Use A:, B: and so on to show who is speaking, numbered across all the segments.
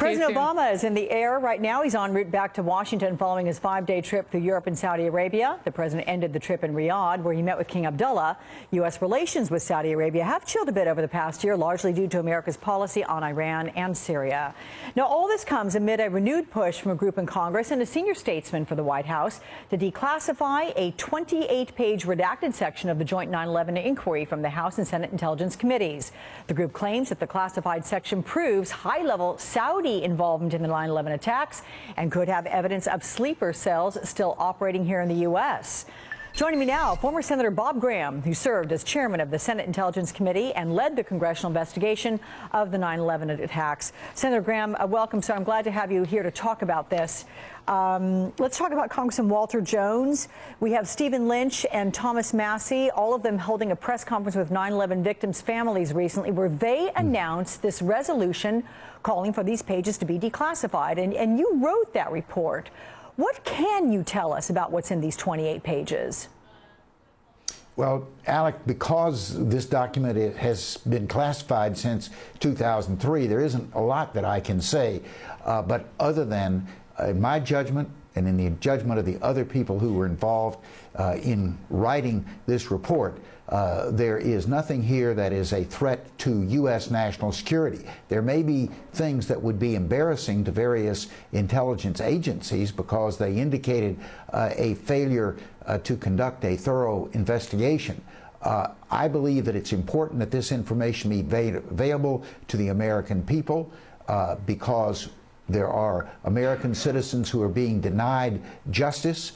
A: President Obama is in the air right now. He's en route back to Washington following his 5-day trip through Europe and Saudi Arabia. The president ended the trip in Riyadh, where he met with King Abdullah. U.S. relations with Saudi Arabia have chilled a bit over the past year, largely due to America's policy on Iran and Syria. Now, all this comes amid a renewed push from a group in Congress and a senior statesman for the White House to declassify a 28-page redacted section of the joint 9/11 inquiry from the House and Senate Intelligence Committees. The group claims that the classified section proves high-level Saudi involvement in the 9/11 attacks and could have evidence of sleeper cells still operating here in the U.S. Joining me now, former Senator Bob Graham, who served as chairman of the Senate Intelligence Committee and led the congressional investigation of the 9/11 attacks. Senator Graham, welcome, sir. I'm glad to have you here to talk about this. Let's talk about Congressman Walter Jones. We have Stephen Lynch and Thomas Massie, all of them holding a press conference with 9/11 victims' families recently, where they announced this resolution calling for these pages to be declassified. And you wrote that report. What can you tell us about what's in these 28 pages?
B: Well, Alec, because this document has been classified since 2003, there isn't a lot that I can say. But other than, in my judgment and in the judgment of the other people who were involved in writing this report, there is nothing here that is a threat to U.S. national security. There may be things that would be embarrassing to various intelligence agencies because they indicated a failure to conduct a thorough investigation. I believe that it's important that this information be available to the American people because there are American citizens who are being denied justice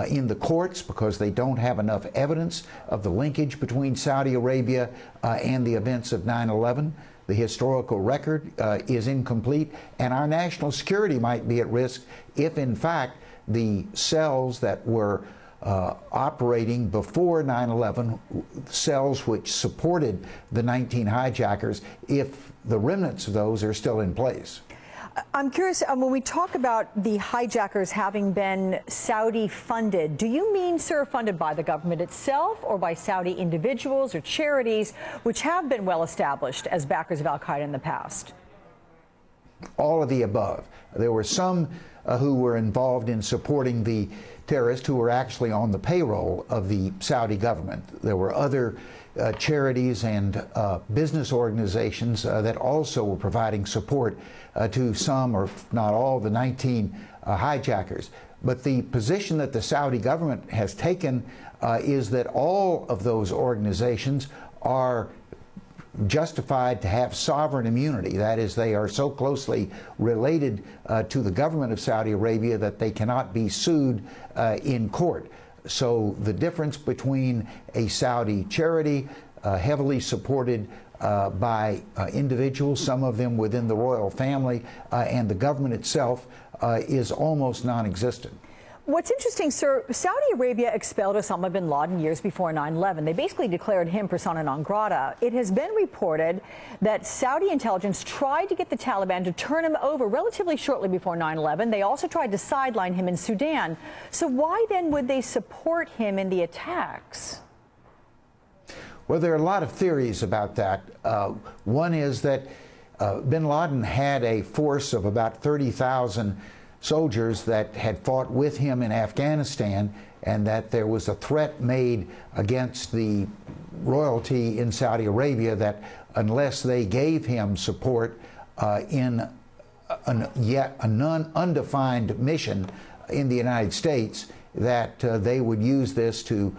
B: in the courts because they don't have enough evidence of the linkage between Saudi Arabia and the events of 9/11. The historical record is incomplete, and our national security might be at risk if, in fact, the cells that were operating before 9/11, cells which supported the 19 hijackers, if the remnants of those are still in place.
A: I'm curious, when we talk about the hijackers having been Saudi funded, do you mean, sir, funded by the government itself or by Saudi individuals or charities which have been well established as backers of al-Qaeda in the past?
B: All of the above. There were some who were involved in supporting the terrorists who were actually on the payroll of the Saudi government. There were other charities and business organizations that also were providing support to some, or not all, the 19 hijackers. But the position that the Saudi government has taken is that all of those organizations are justified to have sovereign immunity. That is, they are so closely related to the government of Saudi Arabia that they cannot be sued in court. So the difference between a Saudi charity heavily supported by individuals, some of them within the royal family, and the government itself is almost non-existent.
A: What's interesting, sir, Saudi Arabia expelled Osama bin Laden years before 9/11. They basically declared him persona non grata. It has been reported that Saudi intelligence tried to get the Taliban to turn him over relatively shortly before 9/11. They also tried to sideline him in Sudan. So why then would they support him in the attacks?
B: Well, there are a lot of theories about that. One is that bin Laden had a force of about 30,000 soldiers that had fought with him in Afghanistan, and that there was a threat made against the royalty in Saudi Arabia that unless they gave him support in yet an undefined mission in the United States, that they would use this to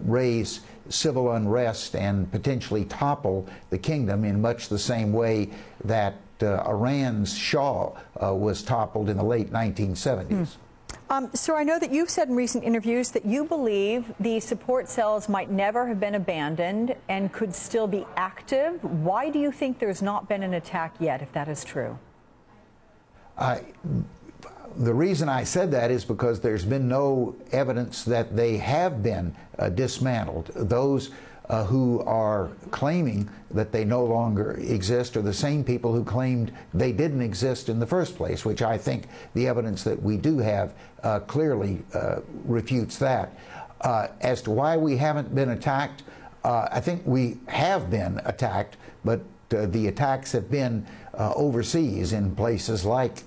B: raise civil unrest and potentially topple the kingdom in much the same way that Iran's Shah was toppled in the late 1970s.
A: Sir, I know that you've said in recent interviews that you believe the support cells might never have been abandoned and could still be active. Why do you think there's not been an attack yet, if that is true?
B: The reason I said that is because there's been no evidence that they have been dismantled. Those who are claiming that they no longer exist are the same people who claimed they didn't exist in the first place, which I think the evidence that we do have clearly refutes that. As to why we haven't been attacked, I think we have been attacked, but the attacks have been overseas in places like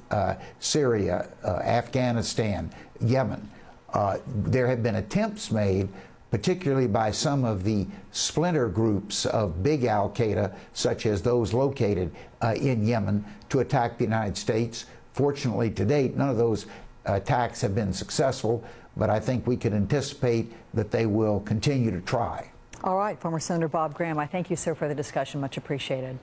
B: Syria, Afghanistan, Yemen. There have been attempts made, particularly by some of the splinter groups of big al-Qaeda, such as those located in Yemen, to attack the United States. Fortunately, to date, none of those attacks have been successful, but I think we can anticipate that they will continue to try.
A: All right, former Senator Bob Graham, I thank you, sir, for the discussion. Much appreciated.